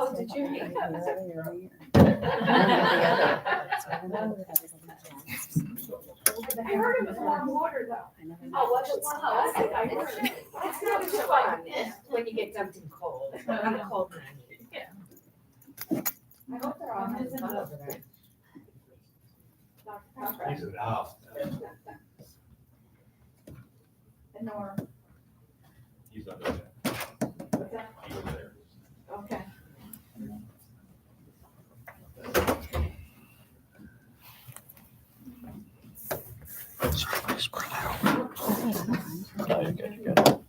Oh, did you? I heard it was warm water though. Oh, was it warm? Oh, I heard it. It's not as fun when you get dumped in cold. I'm a cold man. Yeah. I hope they're all having fun over there. He's an owl. And Nora. He's under there. What's that? He's over there. Okay. No, you're good, you're good.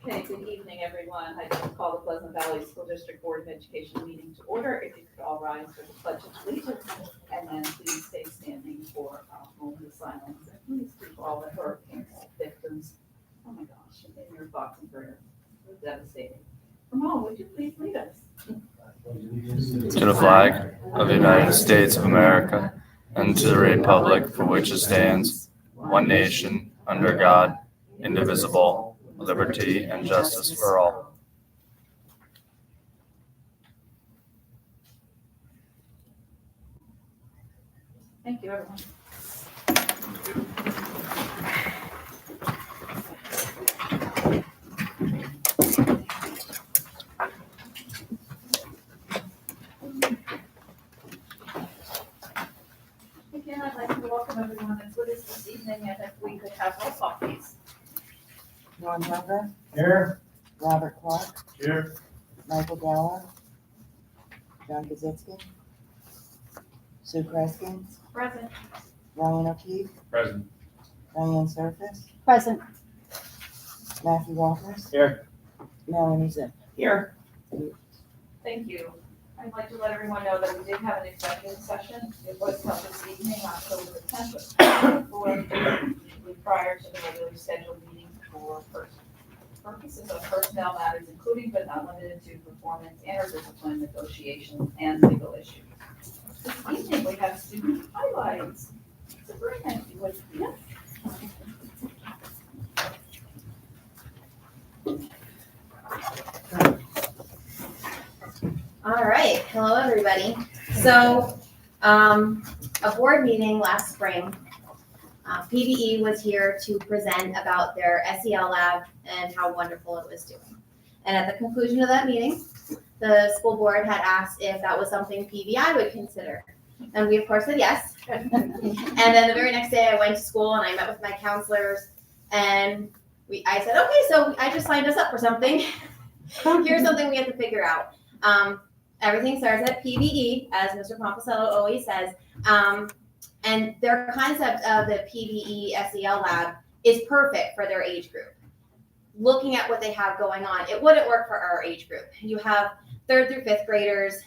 Okay, good evening, everyone. I just call the Pleasant Valley School District Board of Education meeting to order. If you could all rise for the Pledge of Allegiance, and then please stay standing for a moment of silence. And please keep all the hurricane victims, oh my gosh, in your thoughts and prayers. It was devastating. Ramon, would you please lead us? To the flag of the United States of America and to the republic for which it stands, one nation, under God, indivisible, with liberty and justice for all. Thank you, everyone. Again, I'd like to welcome everyone that's with us this evening, and if we could have roll call, please. Ron Hunger, Here. Robert Clark, Here. Michael Gower, John Gazitsky, Sue Kreskin, Present. Ryan O'Keefe, Present. Diane Surface, Present. Matthew Walters, Here. Melanie Zip. Here. Thank you. I'd like to let everyone know that we did have an executive session. It was held this evening, October the 10th, prior to the regularly scheduled meeting for purposes of personnel matters, including but not limited to performance and or discipline negotiations and legal issues. This evening, we have student highlights. Sabrina, if you would, yes. All right, hello everybody. So, a board meeting last spring, PVE was here to present about their SEL lab and how wonderful it was doing. And at the conclusion of that meeting, the school board had asked if that was something PVI would consider. And we of course said yes. And then the very next day I went to school and I met with my counselors and I said, okay, so I just signed us up for something. Here's something we have to figure out. Everything starts at PVE, as Mr. Pomposello always says. And their concept of the PVE SEL lab is perfect for their age group. Looking at what they have going on, it wouldn't work for our age group. You have 3rd through 5th graders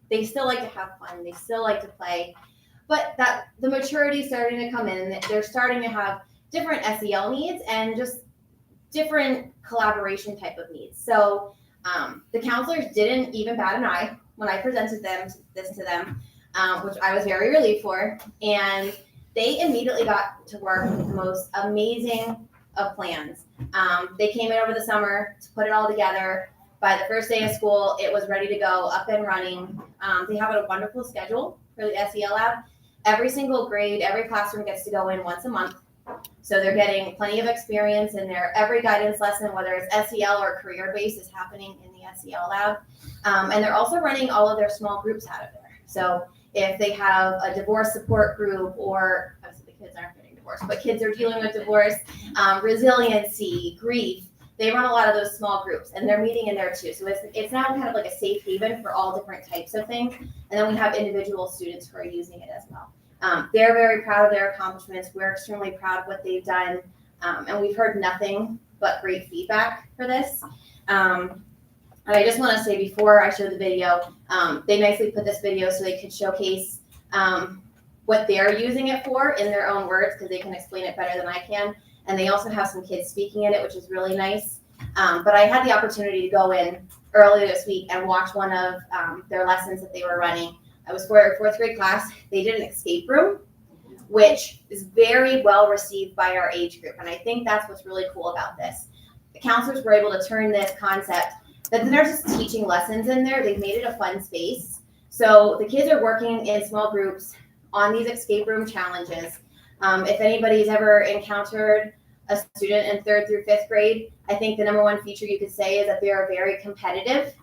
They still like to have fun. They still like to play, but that the maturity is starting to come in. They're starting to have different SEL needs and just different collaboration type of needs. So the counselors didn't even bat an eye when I presented this to them, which I was very relieved for. And they immediately got to work with the most amazing of plans. They came in over the summer to put it all together. By the first day of school, it was ready to go, up and running. They have a wonderful schedule for the SEL lab. Every single grade, every classroom gets to go in once a month. So they're getting plenty of experience in there. Every guidance lesson, whether it's SEL or career-based, is happening in the SEL lab. And they're also running all of their small groups out of there. So if they have a divorce support group, or obviously the kids aren't getting divorced, but kids are dealing with divorce, resiliency, grief, they run a lot of those small groups, and they're meeting in there too. So it's now kind of like a safe haven for all different types of things. And then we have individual students who are using it as well. They're very proud of their accomplishments. We're extremely proud of what they've done. And we've heard nothing but great feedback for this. And I just want to say, before I show the video, they nicely put this video so they could showcase what they're using it for in their own words, because they can explain it better than I can. And they also have some kids speaking in it, which is really nice. But I had the opportunity to go in earlier this week and watch one of their lessons that they were running. I was for a fourth grade class. They did an escape room, which is very well received by our age group. And I think that's what's really cool about this. The counselors were able to turn this concept that they're just teaching lessons in there. They've made it a fun space. So the kids are working in small groups on these escape room challenges. If anybody's ever encountered a student in 3rd through 5th grade, I think the number one feature you could say is that they are very competitive.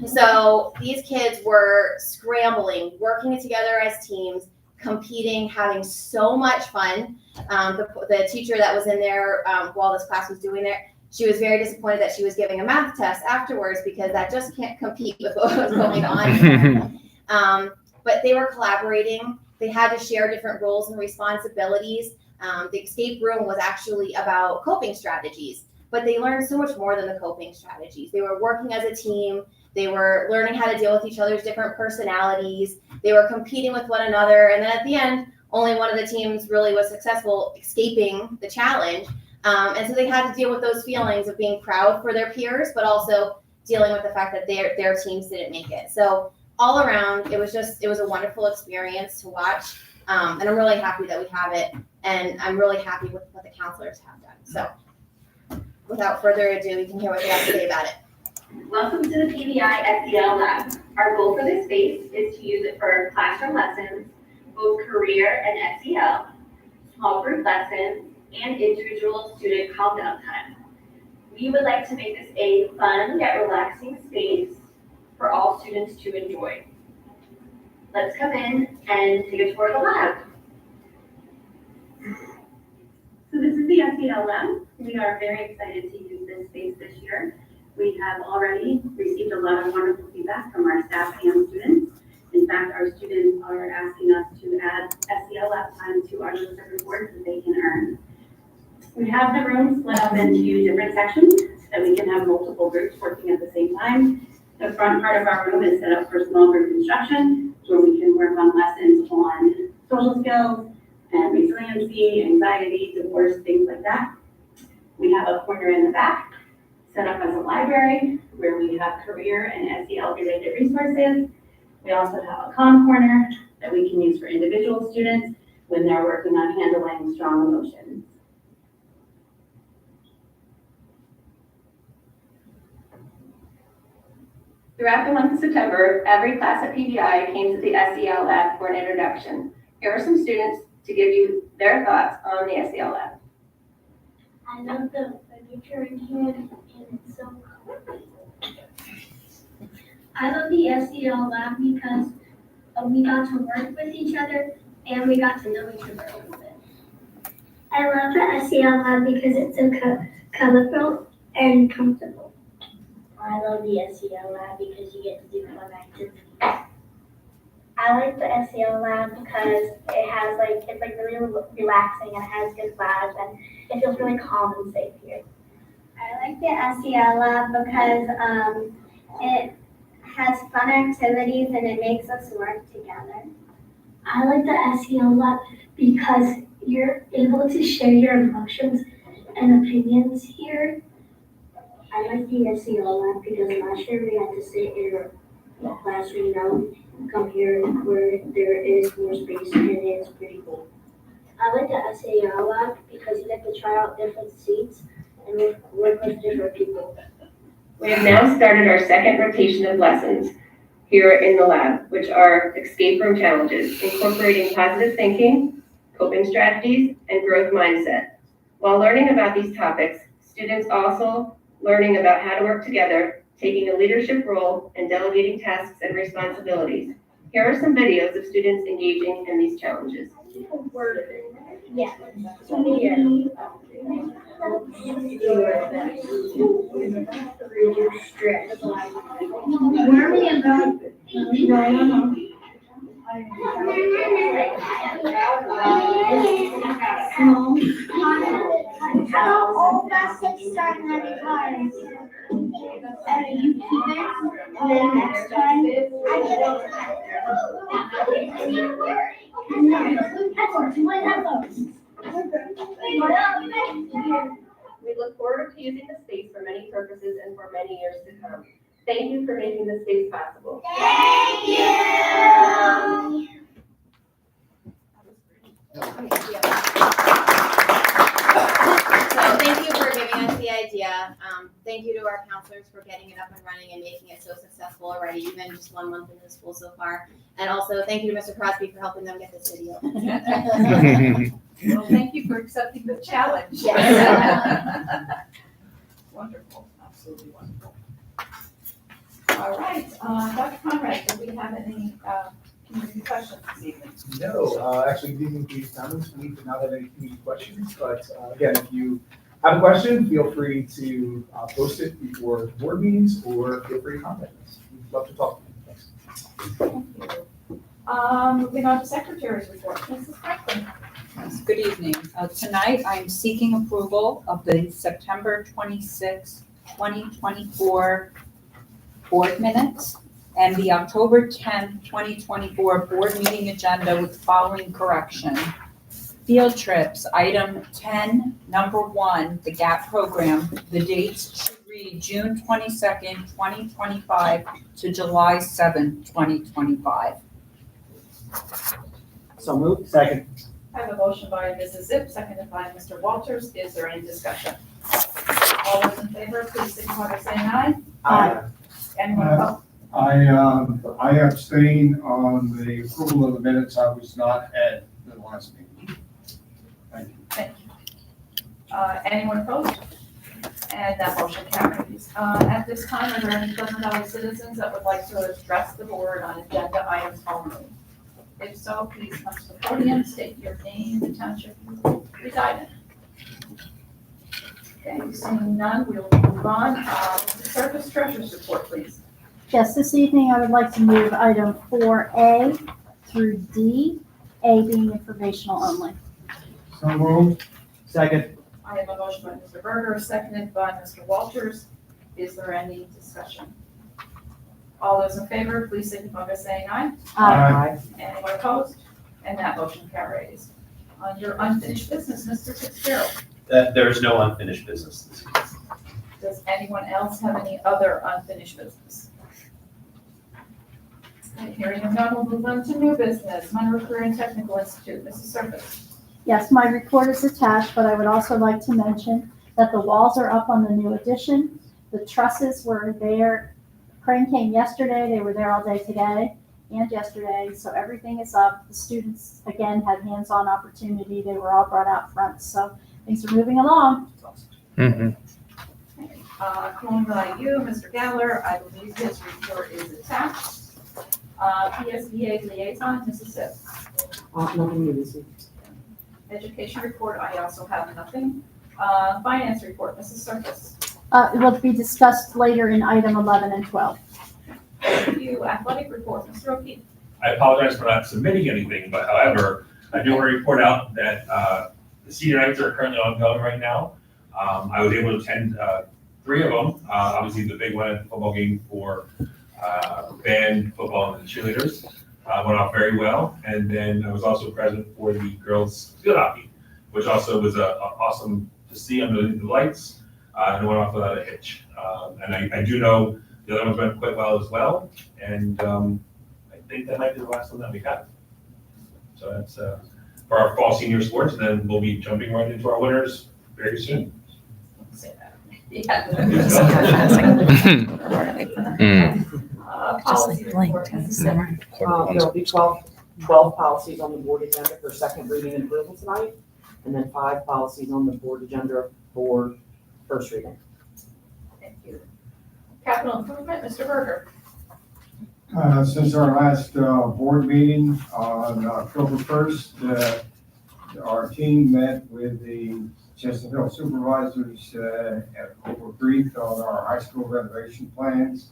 So these kids were scrambling, working together as teams, competing, having so much fun. The teacher that was in there while this class was doing it, she was very disappointed that she was giving a math test afterwards, because that just can't compete with what was going on. But they were collaborating. They had to share different roles and responsibilities. The escape room was actually about coping strategies, but they learned so much more than the coping strategies. They were working as a team. They were learning how to deal with each other's different personalities. They were competing with one another. And then at the end, only one of the teams really was successful escaping the challenge. And so they had to deal with those feelings of being proud for their peers, but also dealing with the fact that their teams didn't make it. So all around, it was a wonderful experience to watch. And I'm really happy that we have it. And I'm really happy with what the counselors have done. So without further ado, we can hear what they have to say about it. Welcome to the PVI SEL Lab. Our goal for this space is to use it for classroom lessons, both career and SEL, small group lessons, and individual student calm-down time. We would like to make this a fun yet relaxing space for all students to enjoy. Let's come in and take a tour of the lab. So this is the SEL Lab. We are very excited to use this space this year. We have already received a lot of wonderful feedback from our staff and students. In fact, our students are asking us to add SEL Lab time to our list of rewards that they can earn. We have the room split up into different sections so that we can have multiple groups working at the same time. The front part of our room is set up for small group instruction, where we can work on lessons on social skills and resiliency, anxiety, divorce, things like that. We have a corner in the back set up as a library where we have career and SEL related resources. We also have a calm corner that we can use for individual students when they're working on handling strong emotions. Throughout the month of September, every class at PVI came to the SEL Lab for an introduction. Here are some students to give you their thoughts on the SEL Lab. I love the furniture in here, and it's so cool. I love the SEL Lab because we got to work with each other and we got to know each other a little bit. I love the SEL Lab because it's so colorful and comfortable. I love the SEL Lab because you get to do fun activities. I like the SEL Lab because it's really relaxing and it has good vibes and it feels really calm and safe here. I like the SEL Lab because it has fun activities and it makes us work together. I like the SEL lab because you're able to share your emotions and opinions here. I like the SEL lab because last year we had to sit in a classroom. Now come here where there is more space and it's pretty cool. I like the SEL lab because you get to try out different seats and work with different people. We have now started our second rotation of lessons here in the lab, which are escape room challenges, incorporating positive thinking, coping strategies, and growth mindset. While learning about these topics, students also learning about how to work together, taking a leadership role, and delegating tasks and responsibilities. Here are some videos of students engaging in these challenges. Yeah. Worry about how old baskets start having cars. You keep it, and then next time I get it. We look forward to using the space for many purposes and for many years to come. Thank you for making this space possible. Thank you. So thank you for giving us the idea. Thank you to our counselors for getting it up and running and making it so successful already, even just 1 month into the school so far. And also thank you to Mr. Crosby for helping them get this video. Well, thank you for accepting the challenge. Yes. Wonderful, absolutely wonderful. All right, Dr. Conrad, do we have any community questions this evening? No, actually, leaving these comments, we did not have any community questions, but again, if you have a question, feel free to post it before board meetings or feel free to contact us. We'd love to talk to you. Thanks. Thank you. Moving on to Secretary's report, Mrs. Franklin. Yes, good evening. Tonight, I'm seeking approval of the September 26, 2024 board minutes and the October 10, 2024 board meeting agenda with the following correction. Field trips, item 10, number 1, the GAP program. The dates should read June 22nd, 2025 to July 7th, 2025. So moved. Second. I have a motion by Mrs. Zip, seconded by Mr. Walters. Is there any discussion? All those in favor, please signify by saying aye. Aye. Anyone opposed? I abstain on the approval of the minutes. I was not at the last meeting. Thank you. Thank you. Anyone opposed? And that motion carries. At this time, are there any Pleasant Valley citizens that would like to address the board on agenda items only? If so, please come to the podium, state your name, the township you reside in. Okay, seeing none, we'll move on. Mr. Service Treasurer's report, please. Yes, this evening I would like to move item 4A through D, A being informational only. So moved. Second. I have a motion by Mr. Berger, seconded by Mr. Walters. Is there any discussion? All those in favor, please signify by saying aye. Aye. Anyone opposed? And that motion carries. On your unfinished business, Mr. Fitzgerald, There is no unfinished business this evening. does anyone else have any other unfinished business? Okay, hearing none, we'll move on to new business. Monroe Career and Technical Institute, Mrs. Surface. Yes, my report is attached, but I would also like to mention that the walls are up on the new addition. The trusses were there. Crane came yesterday. They were there all day today and yesterday. So everything is up. The students, again, had hands-on opportunity. They were all brought out front. So things are moving along. Mm-hmm. Columbia IU, Mr. Galler, I believe his report is attached. PSBA liaison, Mrs. Sipp. Nothing new this week. Education report, I also have nothing. Finance report, Mrs. Surface. It will be discussed later in item 11 and 12. Thank you. Athletic report, Mr. O'Keefe. I apologize for not submitting anything, but however, I do want to report out that the senior nights are currently ongoing right now. I was able to attend 3 of them. Obviously, the big one at the football game for band, football, and the cheerleaders. Went off very well. And then I was also present for the girls field hockey, which also was awesome to see underneath the lights. And it went off without a hitch. And I do know the other ones went quite well as well. And I think that might be the last one that we have. So that's for our fall senior sports, and then we'll be jumping right into our winners very soon. Say that. Yeah. Policy report. There'll be 12 policies on the board agenda for second reading and approval tonight, and then 5 policies on the board agenda for first reading. Thank you. Capital improvement, Mr. Berger. Since our last board meeting on October 1st, our team met with the Chesterfield supervisors at over brief on our high school renovation plans.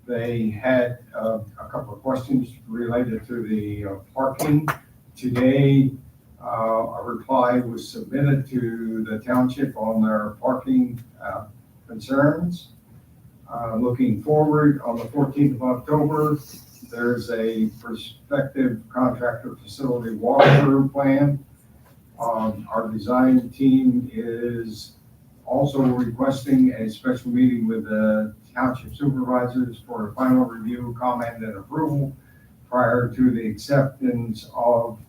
They had a couple of questions related to the parking. Today, a reply was submitted to the township on their parking concerns. Looking forward, on the 14th of October, there's a prospective contractor facility walkthrough plan. Our design team is also requesting a special meeting with the township supervisors for a final review, comment, and approval prior to the acceptance of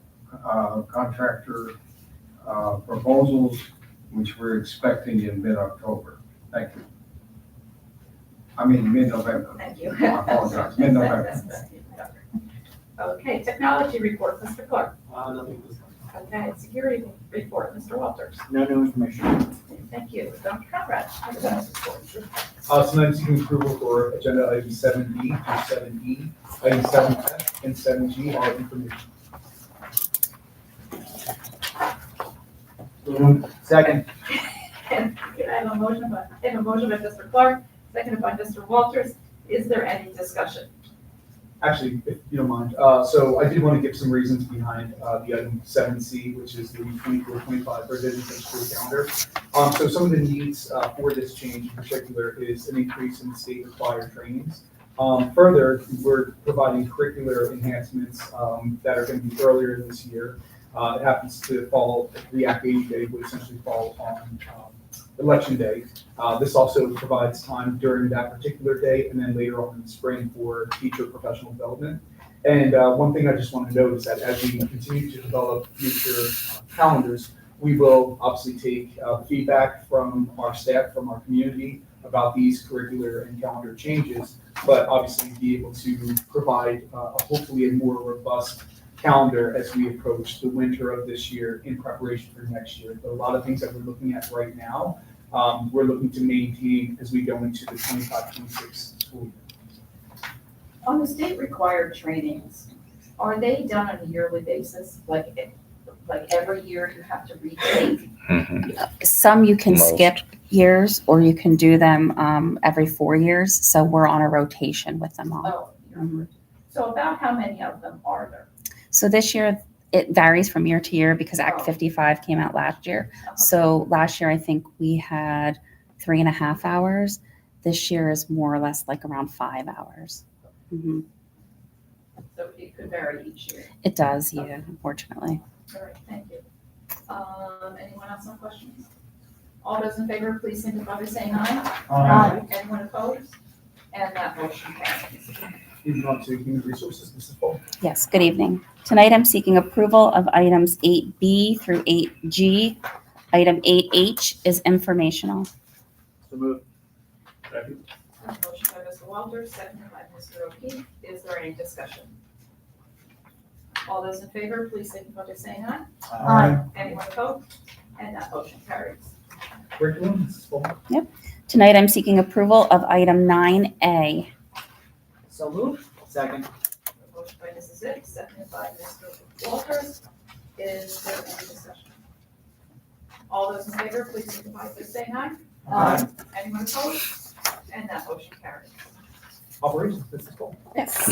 contractor proposals, which we're expecting in mid-October. Thank you. I mean, mid-November. Thank you. I apologize, mid-November. Okay, technology report, Mr. Clark. Nothing. Okay, security report, Mr. Walters. No new information. Thank you. Dr. Conrad, academic report. Tonight, seeking approval for agenda items 7B through 7E. Items 7F and 7G are information. Second. I have a motion by Mr. Clark, seconded by Mr. Walters. Is there any discussion? Actually, if you don't mind, so I did want to give some reasons behind the item 7C, which is the 24-25 revision to the school calendar. So some of the needs for this change in particular is an increase in the state required trainings. Further, we're providing curricular enhancements that are going to be earlier this year. It happens to fall, the Act 80 Day would essentially fall on Election Day. This also provides time during that particular day and then later on in the spring for teacher professional development. And one thing I just want to note is that as we continue to develop future calendars, we will obviously take feedback from our staff, from our community about these curricular and calendar changes, but obviously be able to provide hopefully a more robust calendar as we approach the winter of this year in preparation for next year. But a lot of things that we're looking at right now, we're looking to maintain as we go into the 25-26 school year. On the state required trainings, are they done on a yearly basis? Like every year you have to retake? Some you can Most. skip years, or you can do them every 4 years. So we're on a rotation with them all. Oh, so about how many of them are there? So this year, it varies from year to year because Act Oh. 55 came out last year. Okay. So last year, I think we had 3.5 hours. This year is more or less like around 5 hours. Mhm. So it could vary each year. It does, yeah, unfortunately. All right, thank you. Anyone else on questions? All those in favor, please signify by saying aye. Anyone opposed? And that motion passes. Moving on to human resources, Mrs. Paul. Yes, good evening. Tonight, I'm seeking approval of items 8B through 8G. Item 8H is informational. So moved. Second. Motion by Mr. Walters, seconded by Mr. O'Keefe. Is there any discussion? All those in favor, please signify by saying aye. Aye. Anyone opposed? And that motion carries. Curriculum, Mrs. Paul. Tonight, I'm seeking approval of item 9A. So moved. Second. Motion by Mrs. Zick, seconded by Mr. Walters. Is there any discussion? All those in favor, please signify by saying aye. Aye. Anyone opposed? And that motion carries. Operations, Mrs. Paul. Yes.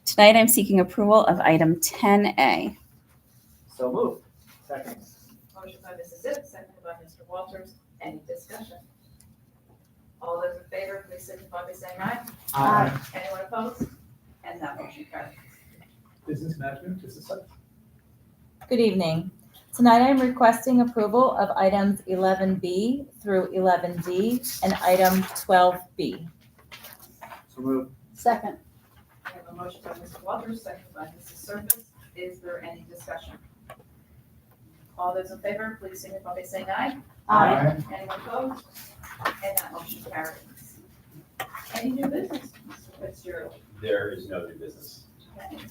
Tonight, I'm seeking approval of item 10A. So moved. Second. Motion by Mrs. Zipp, seconded by Mr. Walters. Any discussion? All those in favor, please signify by saying aye. Aye. Anyone opposed? And that motion carries. Business management, business site. Good evening. Tonight I'm requesting approval of items 11B through 11D and item 12B. So moved. Second. We have a motion by Mr. Walters, second by Mrs. Surface. Is there any discussion? All those in favor, please signify by saying aye. Anyone opposed? And that motion carries. Any new business, Mr. Fitzgerald? There is no new business. Okay.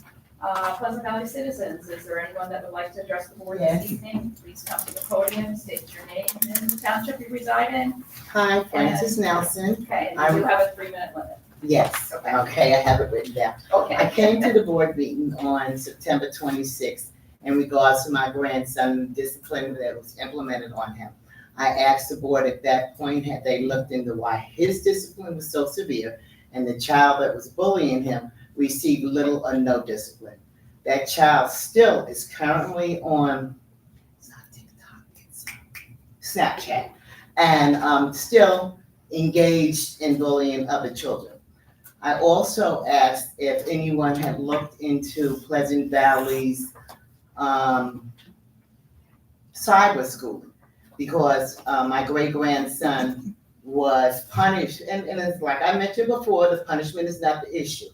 Pleasant Valley citizens, is there anyone that would like to address the board Yes. this evening? Please come to the podium, state your name and the township you reside in. Hi, Francis Nelson. Okay, and you do have a 3-minute limit. Yes, Okay. okay, I have it written down. I Okay. came to the board meeting on September 26th in regards to my grandson discipline that was implemented on him. I asked the board at that point, had they looked into why his discipline was so severe and the child that was bullying him received little or no discipline. That child still is currently on, it's not TikTok, it's Snapchat, and still engaged in bullying other children. I also asked if anyone had looked into Pleasant Valley's cyber schooling, because my great-grandson was punished, and it's like I mentioned before, the punishment is not the issue.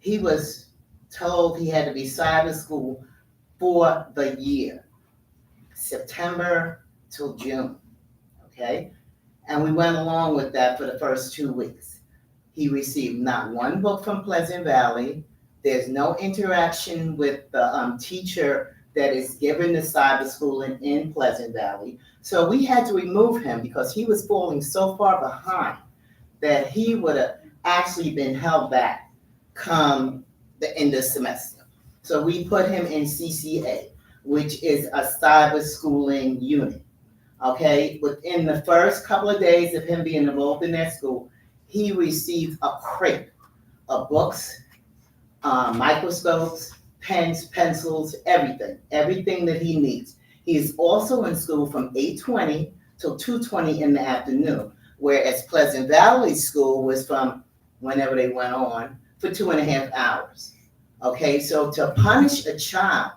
He was told he had to be cyber school for the year, September till June, okay? And we went along with that for the first 2 weeks. He received not one book from Pleasant Valley. There's no interaction with the teacher that is given the cyber schooling in Pleasant Valley. So we had to remove him because he was falling so far behind that he would have actually been held back come the end of the semester. So we put him in CCA, which is a cyber schooling unit. Okay, within the first couple of days of him being enrolled in that school, he received a crate of books, microscopes, pens, pencils, everything that he needs. He is also in school from 8:20 till 2:20 in the afternoon, whereas Pleasant Valley School was from whenever they went on for 2.5 hours. Okay, so to punish a child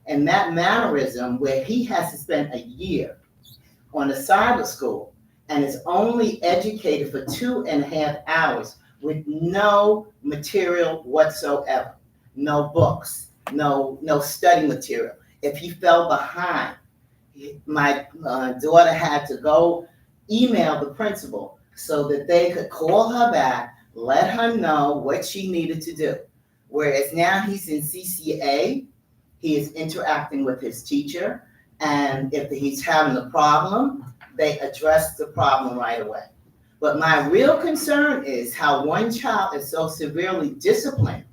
in that mannerism where he has to spend a year on a cyber school and is only educated for 2.5 hours with no material whatsoever, no books, no study material. If he fell behind, my daughter had to go email the principal so that they could call her back, let her know what she needed to do. Whereas now he's in CCA, he is interacting with his teacher, and if he's having a problem, they address the problem right away. But my real concern is how one child is so severely disciplined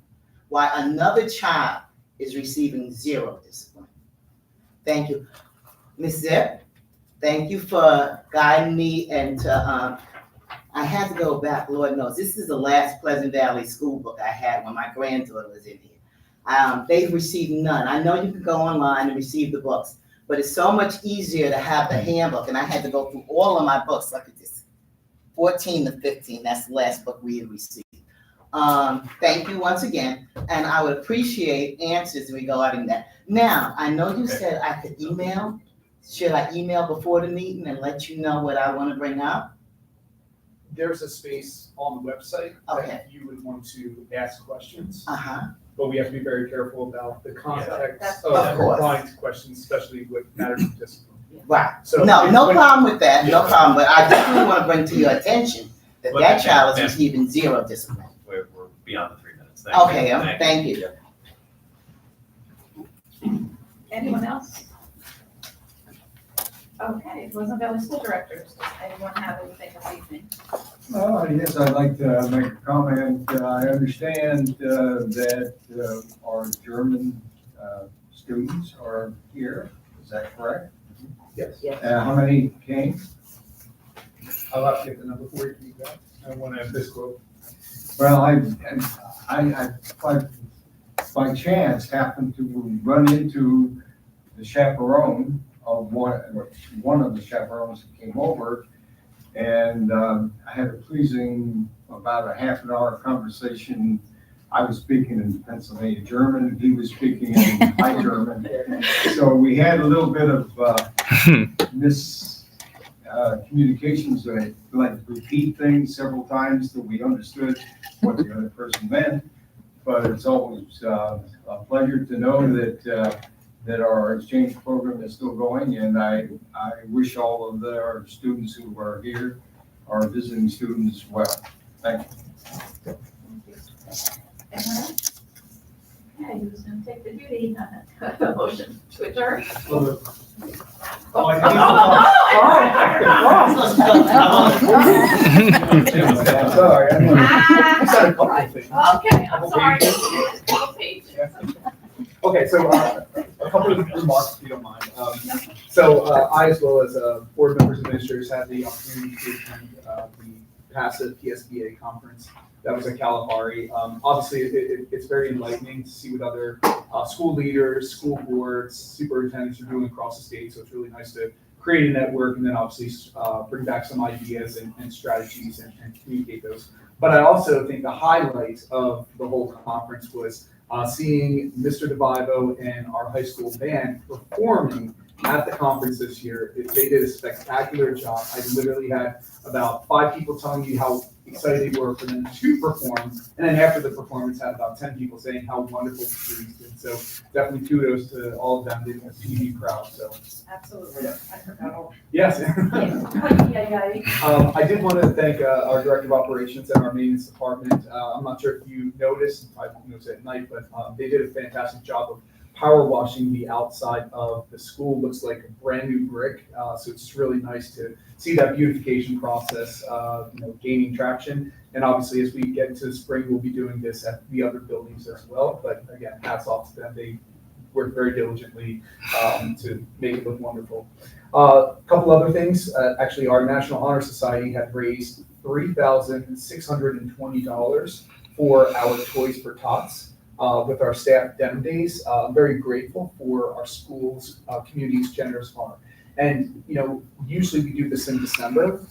while another child is receiving zero discipline. Thank you. Ms. Zip, thank you for guiding me and I had to go back, Lord knows, this is the last Pleasant Valley school book I had when my granddaughter was in here. They've received none. I know you can go online and receive the books, but it's so much easier to have the handbook, and I had to go through all of my books. Look at this, 14 to 15, that's the last book we had received. Thank you once again, and I would appreciate answers regarding that. Now, I know you said I could email. Should I email before the meeting and let you know what I want to bring up? There's a space on the website Okay. that you would want to ask questions, Uh-huh. but we have to be very careful about the context Of of course. replying to questions, especially with matters of discipline. Right. So No when- problem with that, no problem, but I definitely want to bring to your attention that Look, that child is ma'am. receiving zero discipline. We're beyond the 3 minutes. Thank you. Okay, thank you. Anyone else? Okay, Pleasant Valley School Directors, does anyone have anything this evening? Well, yes, I'd like to make a comment. I understand that our German students are here. Is that correct? Yes. How many came? I'll have to get the number for you, you got. I want to have this quote. Well, I by chance happened to run into the chaperone of one of the chaperones that came over, And I had a pleasing, about a half an hour conversation. I was speaking in Pennsylvania German, and he was speaking in High German. So we had a little bit of miscommunications, like repeat things several times till we understood what the other person meant. But it's always a pleasure to know that our exchange program is still going, and I wish all of our students who are here, our visiting students, well. Thank you. Okay, who's gonna take the duty? The motion to adjourn? Sorry, I said a couple of things. Okay, I'm sorry. Couple pages. Okay, so a couple of remarks, if you don't mind. So I, as well as board members and administrators, had the opportunity to attend the passive PSBA conference that was at Kalahari. Obviously, it's very enlightening to see what other school leaders, school boards, superintendents are doing across the state. So it's really nice to create a network and then obviously bring back some ideas and strategies and communicate those. But I also think the highlight of the whole conference was seeing Mr. DeVivo and our high school band performing at the conference this year. They did a spectacular job. I literally had about 5 people telling me how excited they were for them to perform. And then after the performance, had about 10 people saying how wonderful the students did. So definitely kudos to all of them, making us TV proud. So Absolutely. Yeah. I forgot all. yes. Yeah. I did want to thank our Director of Operations and our Maintenance Department. I'm not sure if you noticed, I won't notice it at night, but they did a fantastic job of power washing the outside of the school. Looks like a brand new brick. So it's really nice to see that beautification process gaining traction. And obviously, as we get into the spring, we'll be doing this at the other buildings as well. But again, hats off to them. They worked very diligently to make it look wonderful. A couple other things. Actually, our National Honor Society had raised $3,620 for our Toys for Tots. With our staff Dem Days. I'm very grateful for our school's community's generous heart. And, usually we do this in December.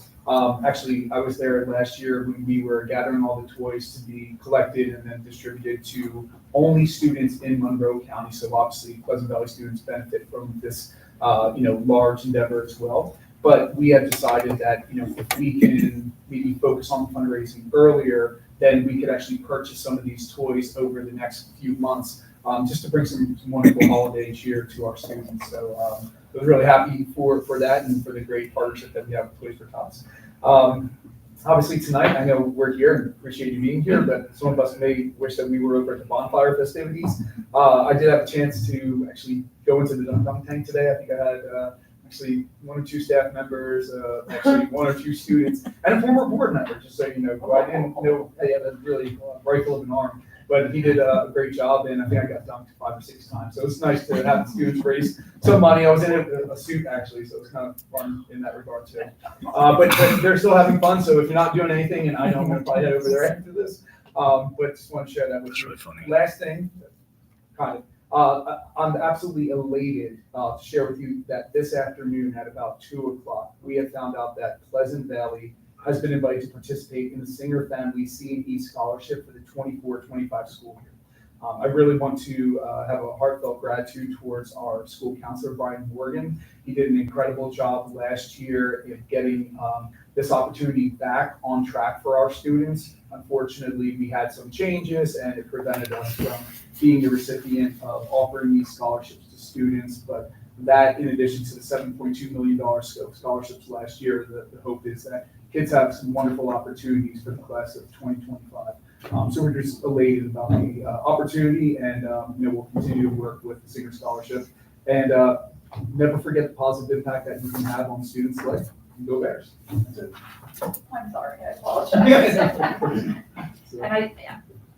Actually, I was there last year when we were gathering all the toys to be collected and then distributed to only students in Monroe County. So obviously Pleasant Valley students benefit from this, large endeavor as well. But we had decided that, if we can maybe focus on fundraising earlier, then we could actually purchase some of these toys over the next few months, just to bring some wonderful holiday cheer to our students. So I was really happy for that and for the great partnership that we have with Toys for Tots. Obviously tonight, I know we're here and appreciate you being here, but some of us may wish that we were over at the bonfire festivities. I did have a chance to actually go into the dunk tank today. I think I had actually 1 or 2 staff members, actually 1 or 2 students, and a former board member, just so you know, who I didn't know he had a really rifle of an arm, but he did a great job, and I think I got dunked 5 or 6 times. So it's nice to have the students raise some money. I was in a suit actually, so it was kind of fun in that regard too. But they're still having fun, so if you're not doing anything, and I know I'm gonna probably head over there after this, but just want to share that with you. Really funny. Last thing, kind of. I'm absolutely elated to share with you that this afternoon at about 2 o'clock, we have found out that Pleasant Valley has been invited to participate in the Singer Family C&E Scholarship for the 24-25 school year. I really want to have a heartfelt gratitude towards our school counselor, Brian Morgan. He did an incredible job last year in getting this opportunity back on track for our students. Unfortunately, we had some changes and it prevented us from being the recipient of offering these scholarships to students. But that, in addition to the $7.2 million scholarships last year, the hope is that kids have some wonderful opportunities for the class of 2025. So we're just elated about the opportunity, and we'll continue to work with the Singer Scholarship, and never forget the positive impact that you can have on students' life. Go Bears! That's it. I'm sorry, I apologize. And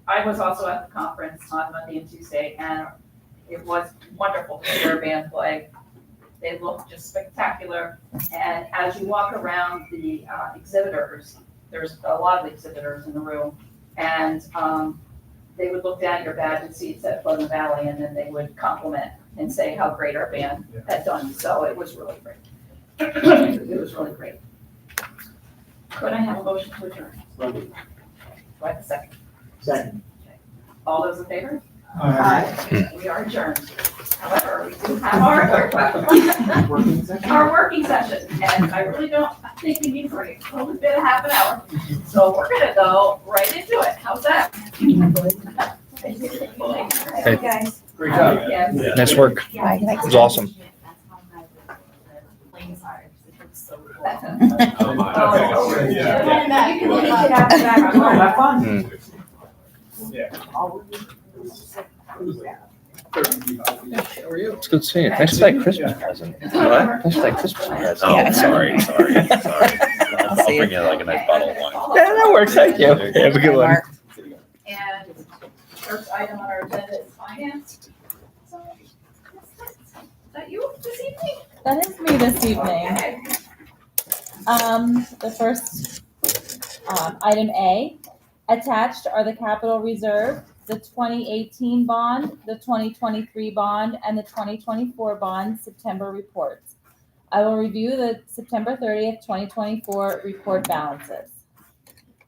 I was also at the conference on Monday and Tuesday, and it was wonderful to hear a band play. They look just spectacular. And as you walk around the exhibitors, there's a lot of exhibitors in the room, and they would look down your badge and see it said Pleasant Valley, and then they would compliment and say how great our band had done. So it was really great. It was really great. Could I have a motion to adjourn? Do I have a second? Second. All those in favor? Aye. We are adjourned. However, we do have our Working session? our working session, and I really don't think we need for a little bit of half an hour. So we're gonna go right into it. How's that? Hey, guys. Great job. Yes. Nice work. Yeah. It was awesome. Have fun. How are you? It's good seeing you. Thanks for that Christmas present. What? Thanks for that Christmas present. Oh, Yeah. sorry. I'll bring you like a nice bottle of wine. Yeah, that works. Thank you. Have a good one. And first item on our agenda is finance. So, is that you this evening? That is me this evening. Okay. The first, item A, attached are the capital reserve, the 2018 bond, the 2023 bond, and the 2024 bond September reports. I will review the September 30th, 2024 report balances.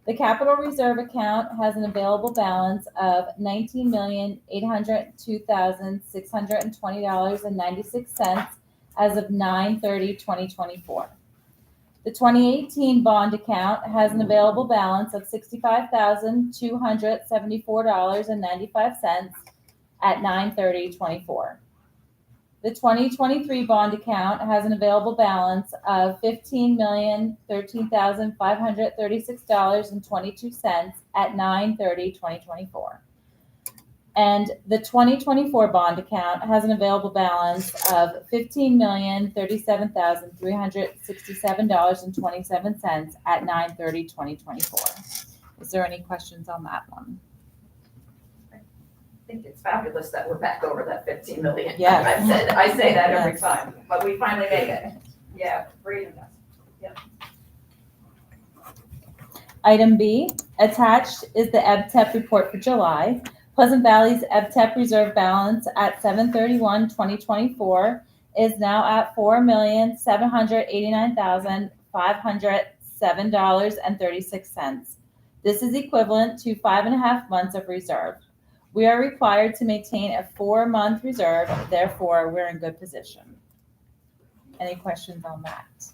The capital reserve account has an available balance of $19,802,620.96 as of 9/30/2024. The 2018 bond account has an available balance of $65,274.95 at 9/30/24. The 2023 bond account has an available balance of $15,013,536.22 at 9/30/2024. And the 2024 bond account has an available balance of $15,037,367.27 at 9/30/2024. Is there any questions on that one? I think it's fabulous that we're back over that 15 million. Yes. I say that every Yes. time, but we finally made it. Yeah, great investment. Item B, attached is the EBTEP report for July. Pleasant Valley's EBTEP reserve balance at 7/31/2024 is now at $4,789,507.36. This is equivalent to 5.5 months of reserve. We are required to maintain a 4-month reserve, therefore we're in good position. Any questions on that?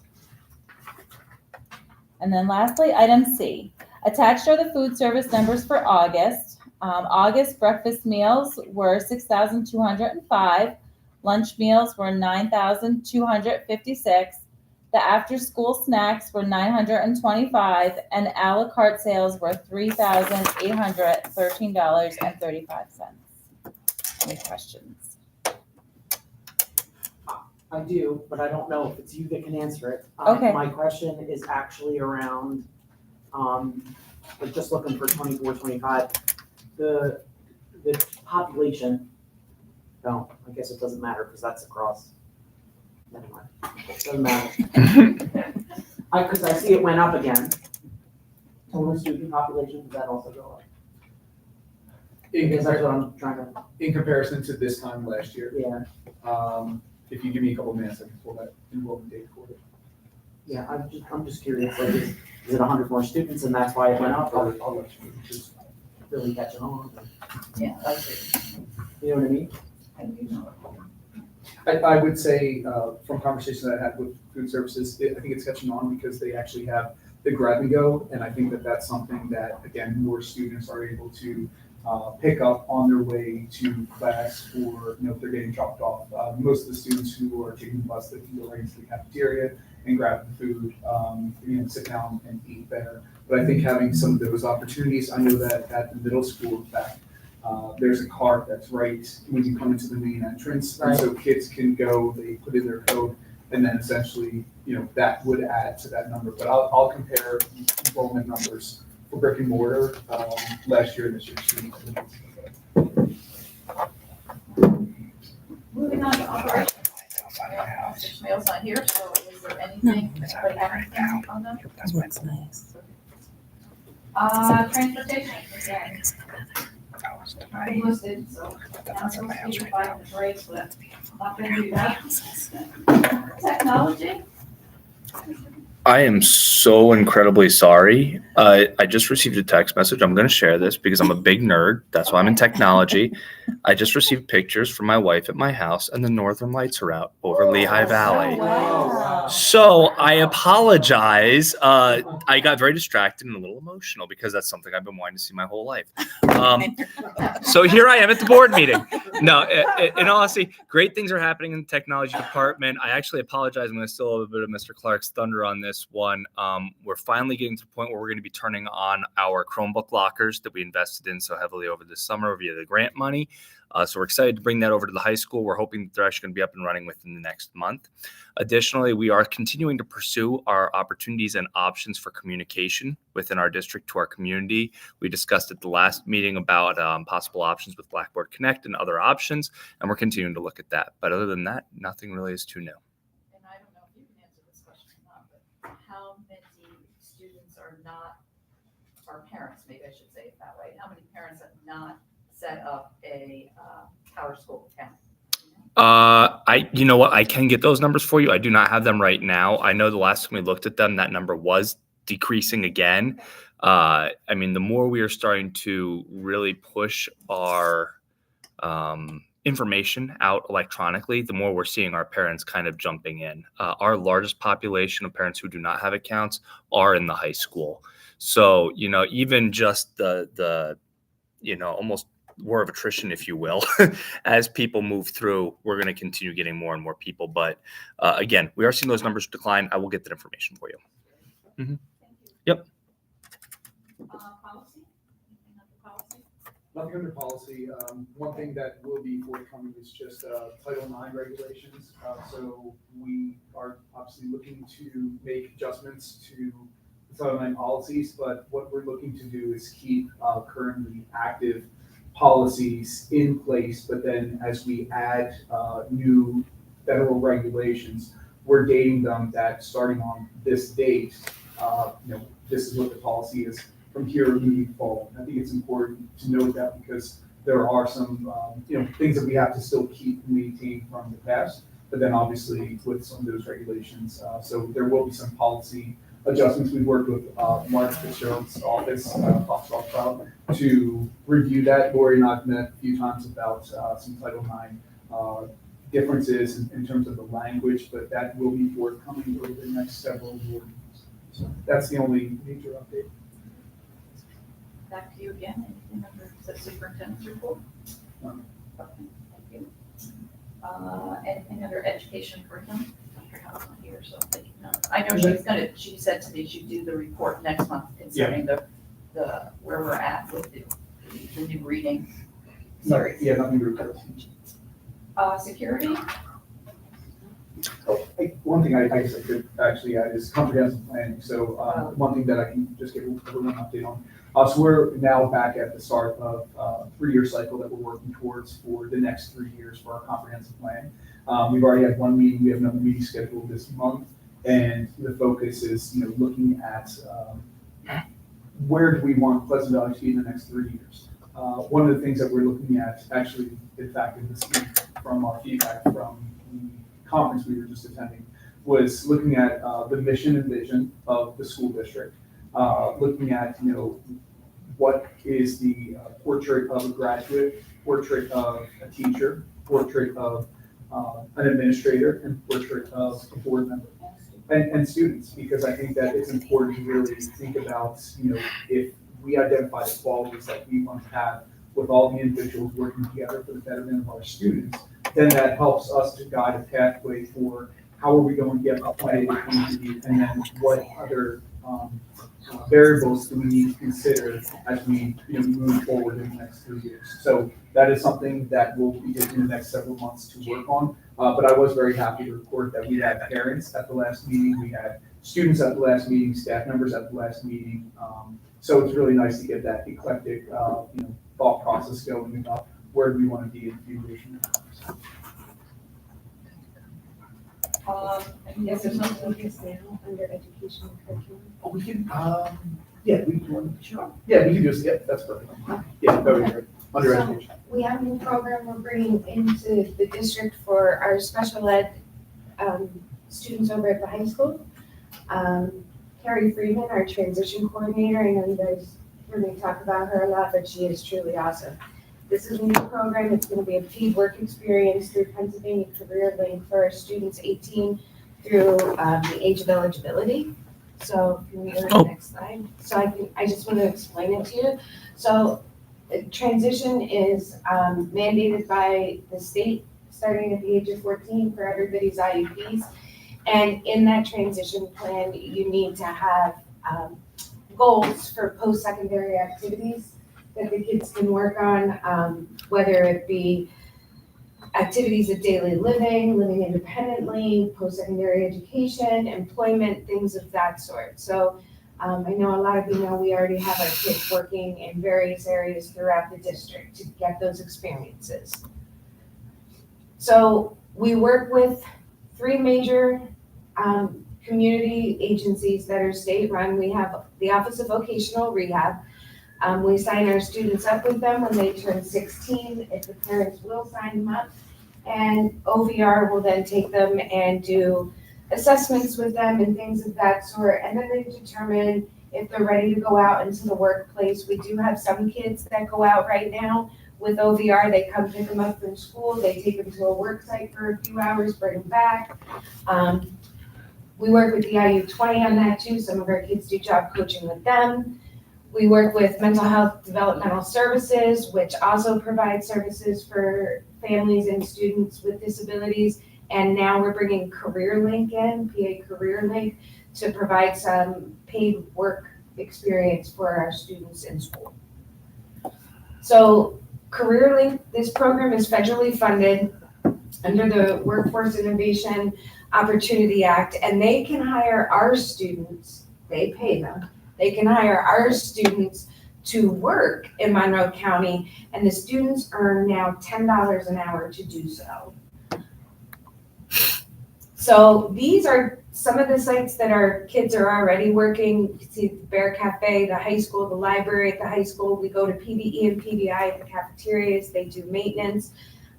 And then lastly, item C. Attached are the food service numbers for August. August breakfast meals were 6,205. Lunch meals were 9,256. The after-school snacks were 925, and a la carte sales were $3,813.35. Any questions? I do, but I don't know if it's you that can answer it. Okay. My question is actually around, like just looking for 24, 25. The population, no, I guess it doesn't matter because that's across. Never mind. It doesn't matter. Because I see it went up again. Total student population, does that also go up? Because that's what I'm trying to, In comparison to this time last year, yeah, if you give me a couple minutes, I can pull that enrollment data for you. yeah, I'm just curious, like, is it 100 more students and that's why it went up? Or I'll let you, just really catching on? Yeah, that's it. You know what I mean? I do know. I would say, from conversations that I had with food services, I think it's catching on because they actually have the grab and go. And I think that that's something that, again, more students are able to pick up on their way to class, or, if they're getting dropped off. Most of the students who are taking the bus, they can go right into the cafeteria and grab the food, sit down and eat there. But I think having some of those opportunities, I know that at the middle school, in fact, there's a cart that's right when you come into the main entrance. And so kids can go, they put in their code, and then essentially, that would add to that number. But I'll compare enrollment numbers for brick and mortar, last year and this year. Moving on to operations. Ishmael's not here, so is there anything, anybody have anything on them? That's what's nice. Transportation, again. Already listed, so council speed by the brakes, but not gonna do that. Technology. I am so incredibly sorry. I just received a text message. I'm going to share this because I'm a big nerd. That's why I'm in technology. I just received pictures from my wife at my house, and the northern lights are out over Lehigh Valley. Wow. So I apologize. I got very distracted and a little emotional because that's something I've been wanting to see my whole life. So here I am at the board meeting. No, in all honesty, great things are happening in the technology department. I actually apologize. I'm going to steal a little bit of Mr. Clark's thunder on this one. We're finally getting to the point where we're going to be turning on our Chromebook lockers that we invested in so heavily over the summer via the grant money. So we're excited to bring that over to the high school. We're hoping that they're actually going to be up and running within the next month. Additionally, we are continuing to pursue our opportunities and options for communication within our district to our community. We discussed at the last meeting about possible options with Blackboard Connect and other options, and we're continuing to look at that. But other than that, nothing really is too new. And I don't know if you can answer this question or not, but how many students are not, or parents, maybe I should say it that way, how many parents have not set up a Power School account? You know what? I can get those numbers for you. I do not have them right now. I know the last time we looked at them, that number was decreasing again. I mean, the more we are starting to really push our information out electronically, the more we're seeing our parents kind of jumping in. Our largest population of parents who do not have accounts are in the high school. So, you know, even just the you know, almost war of attrition, if you will, as people move through, we're going to continue getting more and more people. But again, we are seeing those numbers decline. I will get that information for you. Mm-hmm. Yep. Policy? Anything under policy? Nothing under policy. One thing that will be forthcoming is just Title IX regulations. So we are obviously looking to make adjustments to the Title IX policies, but what we're looking to do is keep currently active policies in place, but then as we add new federal regulations, we're dating them that starting on this date, this is what the policy is from here moving forward. I think it's important to note that because there are some, things that we have to still keep maintained from the past, but then obviously with some of those regulations. So there will be some policy adjustments. We've worked with Mark Fitzgerald's office, Foxborough Cloud, to review that. Lori and I've met a few times about some Title IX differences in terms of the language, but that will be forthcoming over the next several years. So that's the only major update. Back to you again. Anything under the superintendent's report? Okay, thank you. Anything under education curriculum? Dr. Howe's not here, so I'm thinking no. I know she said to me she'd do the report next month concerning the where we're at with the new reading. Sorry. Yeah, nothing to report. Security? One thing I guess I could actually add is comprehensive planning. So one thing that I can just give everyone an update on. So we're now back at the start of a 3-year cycle that we're working towards for the next 3 years for our comprehensive plan. We've already had one meeting. We have another meeting scheduled this month, and the focus is looking at where do we want Pleasant Valley to be in the next 3 years. One of the things that we're looking at, actually, in fact, in this week from our feedback from the conference we were just attending, was looking at the mission and vision of the school district, looking at what is the portrait of a graduate, portrait of a teacher, portrait of an administrator, and portrait of a board member and students, because I think that it's important to really think about if we identify the qualities that we want to have with all the individuals working together for the betterment of our students, then that helps us to guide a pathway for how are we going to get from A to B, and then what other variables do we need to consider as we move forward in the next 3 years. So that is something that we'll be taking the next several months to work on. But I was very happy to report that we had parents at the last meeting, we had students at the last meeting, staff members at the last meeting. So it's really nice to get that eclectic thought process going about where do we want to be in a few years from now. Yes, there's something under education and curriculum. Oh, we can, yeah, we can. Sure. Yeah, we can just, yeah, that's perfect. Yeah, that would be great. Under education. We have a new program we're bringing into the district for our special ed students over at the high school. Carrie Freeman, our transition coordinator. I know you guys hear me talk about her a lot, but she is truly awesome. This is a new program. It's going to be a paid work experience through Pennsylvania Career Link for our students 18 through the age of eligibility. So if you want to go to the next slide. So I just want to explain it to you. So transition is mandated by the state starting at the age of 14 for everybody's IUPs. And in that transition plan, you need to have goals for post-secondary activities that the kids can work on, whether it be activities of daily living, living independently, post-secondary education, employment, things of that sort. So I know a lot of you know we already have our kids working in various areas throughout the district to get those experiences. So we work with 3 major community agencies that are state-run. We have the Office of Vocational Rehab. We sign our students up with them when they turn 16, if the parents will sign them up. And OVR will then take them and do assessments with them and things of that sort. And then they determine if they're ready to go out into the workplace. We do have some kids that go out right now with OVR. They come pick them up from school. They take them to a work site for a few hours, bring them back. We work with the IU20 on that too. Some of our kids do job coaching with them. We work with mental health developmental services, which also provides services for families and students with disabilities. And now we're bringing Career Link in, PA Career Link, to provide some paid work experience for our students in school. So Career Link, this program is federally funded under the Workforce Innovation Opportunity Act, and they can hire our students, they pay them, they can hire our students to work in Monroe County, and the students earn now $10 an hour to do so. So these are some of the sites that our kids are already working. You can see the Bear Cafe, the high school, the library at the high school. We go to PVE and PVI at the cafeterias. They do maintenance.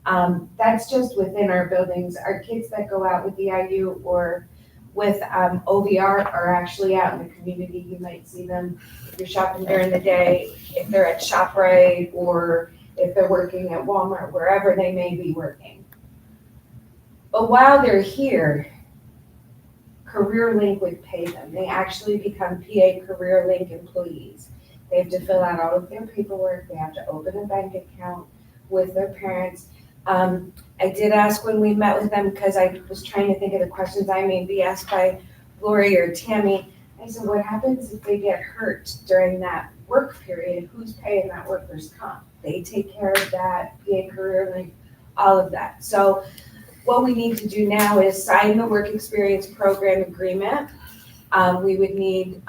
That's just within our buildings. Our kids that go out with the IU or with OVR are actually out in the community. You might see them if you're shopping during the day, if they're at ShopRite, or if they're working at Walmart, wherever they may be working. But while they're here, Career Link would pay them. They actually become PA Career Link employees. They have to fill out all of their paperwork. They have to open a bank account with their parents. I did ask when we met with them, because I was trying to think of the questions I may be asked by Lori or Tammy. I said, what happens if they get hurt during that work period? Who's paying that workers' comp? They take care of that, PA Career Link, all of that. So what we need to do now is sign the work experience program agreement. We would need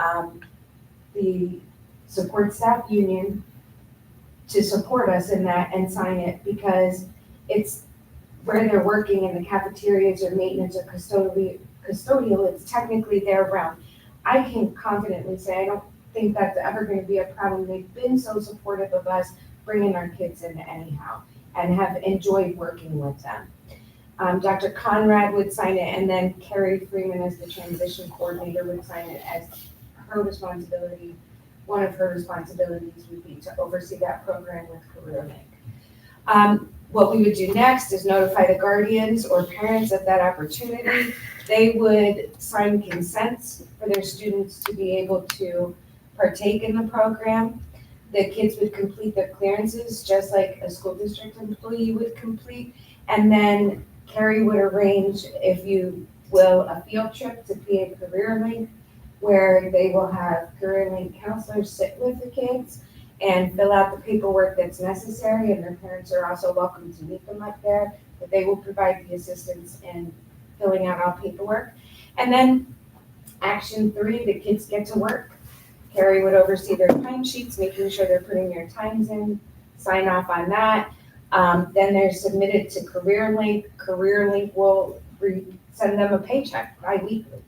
the support staff union to support us in that and sign it, because it's where they're working in the cafeterias or maintenance or custodial, it's technically their realm. I can confidently say I don't think that's ever going to be a problem. They've been so supportive of us bringing our kids in anyhow and have enjoyed working with them. Dr. Conrad would sign it, and then Carrie Freeman as the transition coordinator would sign it as her responsibility. One of her responsibilities would be to oversee that program with Career Link. What we would do next is notify the guardians or parents of that opportunity. They would sign consents for their students to be able to partake in the program. The kids would complete their clearances just like a school district employee would complete. And then Carrie would arrange, if you will, a field trip to PA Career Link, where they will have Career Link counselors sit with the kids and fill out the paperwork that's necessary, and their parents are also welcome to meet them up there, but they will provide the assistance in filling out all paperwork. And then action 3, the kids get to work. Carrie would oversee their timesheets, making sure they're putting their times in, sign off on that. Then they're submitted to Career Link. Career Link will send them a paycheck bi-weekly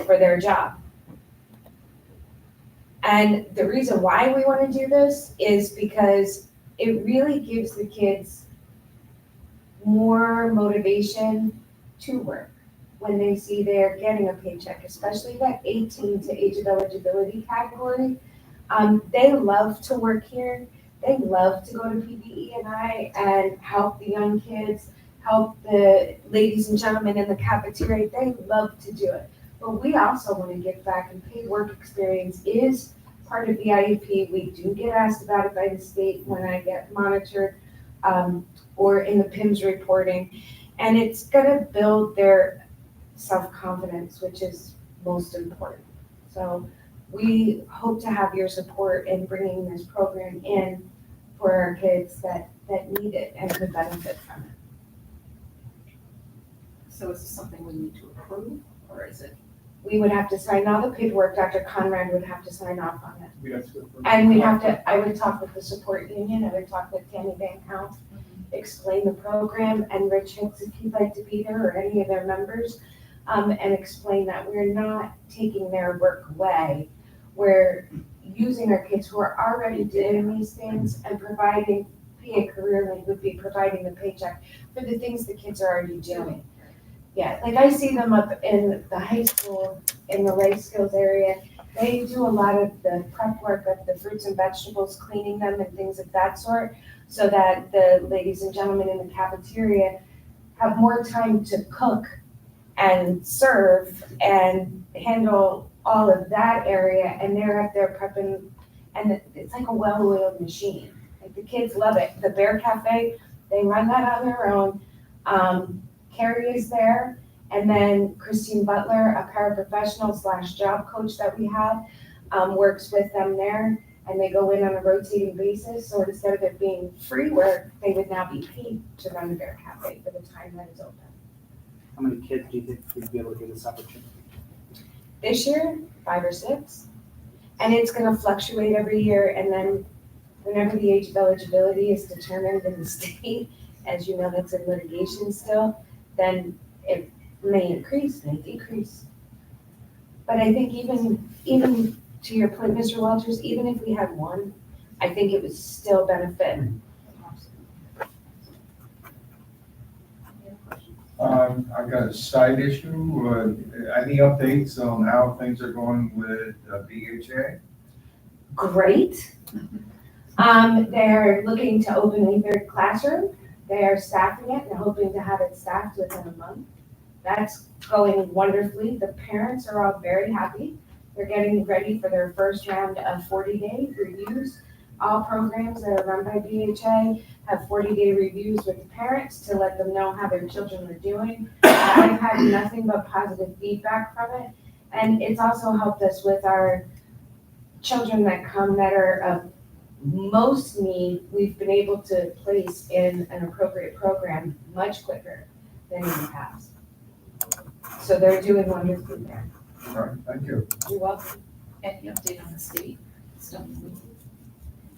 for their job. And the reason why we want to do this is because it really gives the kids more motivation to work. when they see they're getting a paycheck, especially that 18 to age of eligibility category. They love to work here. They love to go to PVE&I and help the young kids, help the ladies and gentlemen in the cafeteria. They love to do it. But we also want to give back, and paid work experience is part of the IEP. We do get asked about it by the state when I get monitored, or in the PIMS reporting. And it's gonna build their self-confidence, which is most important. So we hope to have your support in bringing this program in for our kids that need it and could benefit from it. So is this something we need to approve, or is it? We would have to sign all the paperwork. Dr. Conrad would have to sign off on it. We have to. And we have to, I would talk with the support union, I would talk with Tammy Van Hout, explain the program, and Rich Hicks, if he'd like to be there, or any of their members, and explain that we're not taking their work away. We're using our kids who are already doing these things and providing, PA Career League would be providing the paycheck for the things the kids are already doing. Yeah, like I see them up in the high school, in the life skills area. They do a lot of the prep work of the fruits and vegetables, cleaning them and things of that sort, so that the ladies and gentlemen in the cafeteria have more time to cook and serve and handle all of that area, and they're up there prepping, and it's like a well-oiled machine. Like the kids love it. The Bear Cafe, they run that on their own. Carrie is there, and then Christine Butler, a paraprofessional / job coach that we have, works with them there, and they go in on a rotating basis. So instead of it being free work, they would now be paid to run the Bear Cafe for the time that is open. How many kids do you think would be able to get this opportunity? This year, 5 or 6, and it's gonna fluctuate every year, and then whenever the age of eligibility is determined in the state, as you know, that's in litigation still, then it may increase, may decrease. But I think even to your point, Mr. Walters, even if we had one, I think it would still benefit. I've got a side issue. Any updates on how things are going with BHA? Great. They're looking to open a third classroom. They are staffing it and hoping to have it staffed within a month. That's going wonderfully. The parents are all very happy. They're getting ready for their first round of 40-day reviews. All programs that are run by BHA have 40-day reviews with the parents to let them know how their children are doing. I've had nothing but positive feedback from it. And it's also helped us with our children that come that are of most need. We've been able to place in an appropriate program much quicker than in the past. So they're doing wonderfully there. All right, thank you. You're welcome. Any update on the state stuff?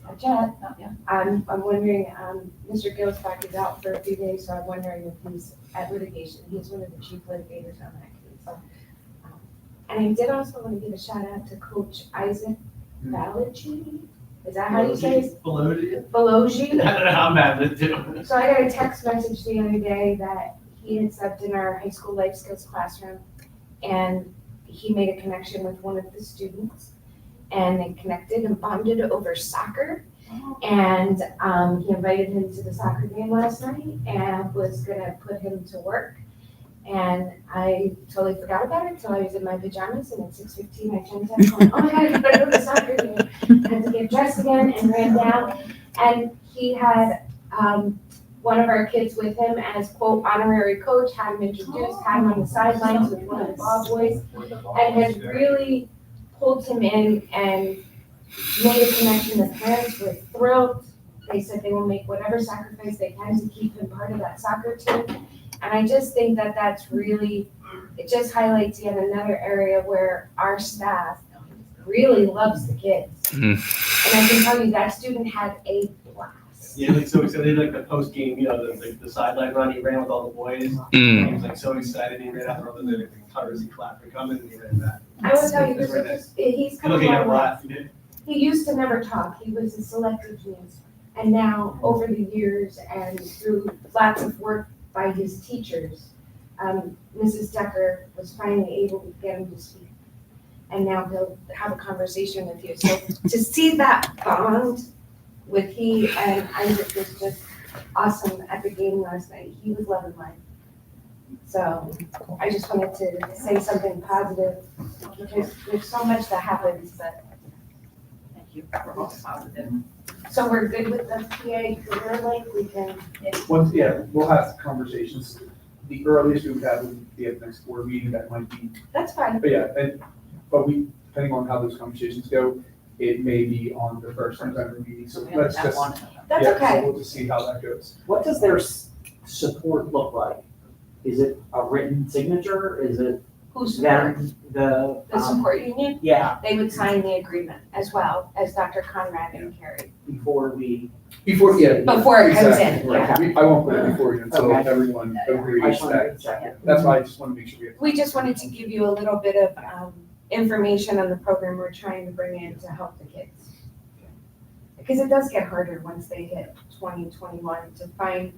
Not yet. Not yet. I'm wondering, Mr. Gilsback is out for a few days, so I'm wondering if he's at litigation. He's one of the chief litigators on that case. So, and I did also want to give a shout out to Coach Isaac Balaji. Is that how you say it? Belogi? I'm mad at it too. So I got a text message the other day that he had subbed in our high school life skills classroom, and he made a connection with one of the students, and they connected and bonded over soccer. And he invited him to the soccer game last night and was gonna put him to work. And I totally forgot about it until I was in my pajamas, and at 6:15 I jumped up going, oh my God, I gotta go to the soccer game. Had to get dressed again and ran down. And he had one of our kids with him as quote honorary coach, had him introduced, had him on the sidelines with one of the ball boys, and has really pulled him in and made a connection. The parents were thrilled. They said they will make whatever sacrifice they can to keep him part of that soccer team. And I just think that that's really, it just highlights yet another area where our staff really loves the kids. And I can tell you that student had a blast. Yeah, like so excited, like the post game, you know, the sideline run, he ran with all the boys. He was like so excited, he ran out there, the cutters, he clapped for coming, and he ran back. I will tell you, he's come a long way. Laugh. He used to never talk. He was a selective genius. And now, over the years and through lots of work by his teachers, Mrs. Decker was finally able to get him to speak. And now he'll have a conversation with you. So to see that bond with he and Isaac was just awesome at the game last night. He was loving life. So I just wanted to say something positive because there's so much that happens, but. Thank you for all the positive. So we're good with the PA career link, we can. We'll have conversations. The earliest we would have would be at the next board meeting, that might be. That's fine. But we, depending on how those conversations go, it may be on the first November meeting, so let's just. That's So okay. we'll just see how that goes. What does their support look like? Is it a written signature? Is it Who's them, the? The support union? Yeah, They would sign the agreement as well as Dr. Conrad and Carrie. before we. Before it comes Exactly. in. I won't put it before you until Okay. everyone I agrees just wanted that. to check it. That's why I just want to make sure we have. We just wanted to give you a little bit of information on the program we're trying to bring in to help the kids. Because it does get harder once they hit 2021 to find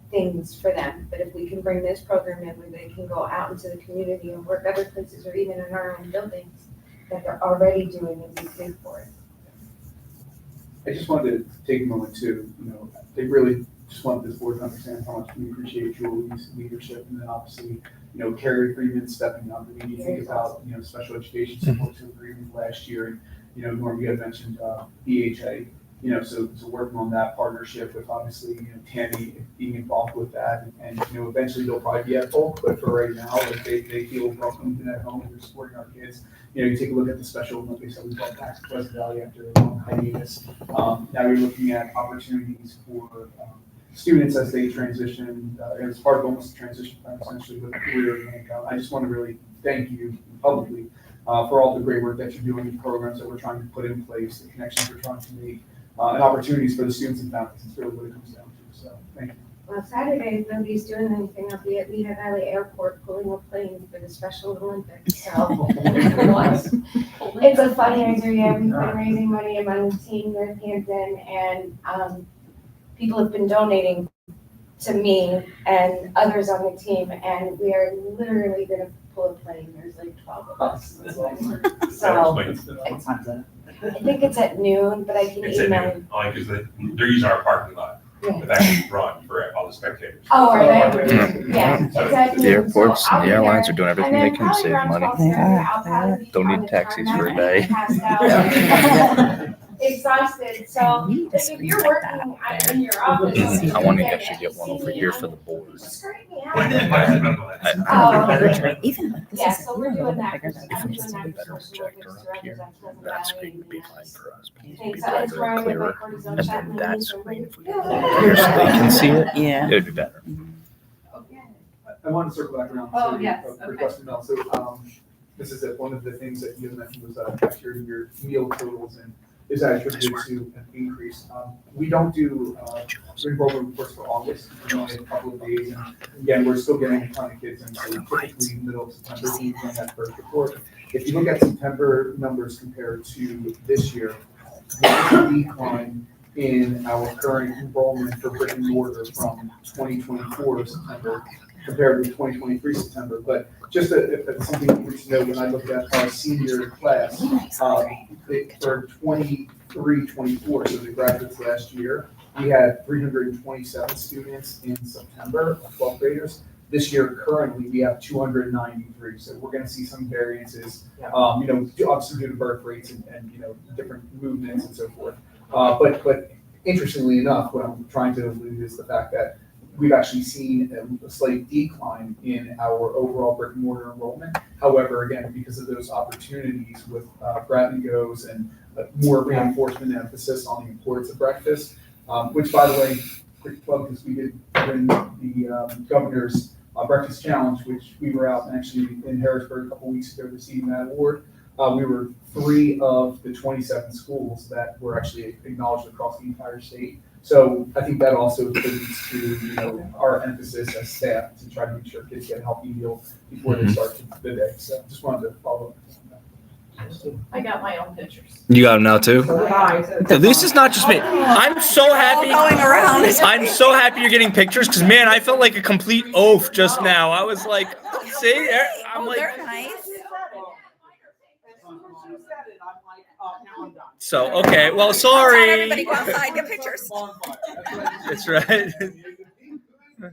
things for them. But if we can bring this program in where they can go out into the community and work other places or even in our own buildings that they're already doing and be paid for it. I just wanted to take a moment to, they really just want this board to understand how much we appreciate Julie's leadership, and then obviously, Carrie Freeman stepping up. I mean, you think about, special education support agreement last year, and, Norm, you had mentioned, EHA, so working on that partnership with obviously, Tammy being involved with that, and, eventually they'll probably be at full, but for right now, like, they feel welcome at home, and they're supporting our kids. You take a look at the Special Olympics that we brought back to Pleasant Valley after a long hiatus. Now you're looking at opportunities for students as they transition, as part of almost a transition plan essentially with a career in income. I just want to really thank you publicly for all the great work that you're doing, the programs that we're trying to put in place, the connections we're trying to make, and opportunities for the students and families. It's really what it comes down to. So thank you. Well, Saturday, nobody's doing anything. I'll be at Lehigh Valley Airport pulling a plane for the Special Olympics, so. It's a fundraiser, yeah, we've been raising money among the team with Hampton, and, people have been donating to me and others on the team, and we are literally gonna pull a plane. There's like 12 of us. So, I think it's at noon, but I can It's at email. noon, only because they're using our parking lot. Yeah. It's actually run for all the spectators. Oh, are they? Yeah. Yeah, it's at noon. The airports So I'll and be the airlines there. are doing everything And they then can to probably save around money. 12:30, I'll probably be Don't on need the taxis tarmac for a day. passed out. Exhausted, so if you're working in your office. I want to actually get one over here for the board. Just scrape me When did out. Even like this Yeah, is so we're doing that. bigger than I'm If doing it's a that better for social projector workers, up here, directors on Pleasant that Valley, screen would be and fine for us. It needs to things. be So it's brighter where I and get my clearer. cortisone And shot then in that my screen, knee. if we get it up here so they can see it, Yeah. it would be better. I want to circle back around Oh, to yes, a okay. request from Mel. So, this is it. One of the things that you had mentioned was after your meal totals and is attributed to an increase. We don't do enrollment reports for August. We only have a couple of days, and again, we're still getting a ton of kids in, so typically middle of September, we run that first report. If you look at September numbers compared to this year, there's a decline in our current enrollment for brick and mortar from 2024 September compared with 2023 September. But just something to know, when I look at our senior class, for 23-24, so the graduates last year, we had 327 students in September, 12th graders. This year, currently, we have 293. So we're going to see some variances, obviously due to birth rates and different movements and so forth. But interestingly enough, what I'm trying to allude is the fact that we've actually seen a slight decline in our overall brick and mortar enrollment. However, again, because of those opportunities with grab and goes and more reinforcement and emphasis on the importance of breakfast, which, by the way, quick plug, because we did win the governor's breakfast challenge, which we were out and actually in Harrisburg a couple weeks ago receiving that award. We were 3 of the 27 schools that were actually acknowledged across the entire state. So I think that also leads to our emphasis as staff to try to make sure kids get a healthy meal before they start the day. So just wanted to follow up on that. I got my own pictures. You got them now too? Hi. This is not just me. I'm so happy. Going around. I'm so happy you're getting pictures because, man, I felt like a complete oaf just now. I was like, see, I'm like, They're nice. so, okay, well, Tell sorry. everybody go outside, get pictures. That's right. If I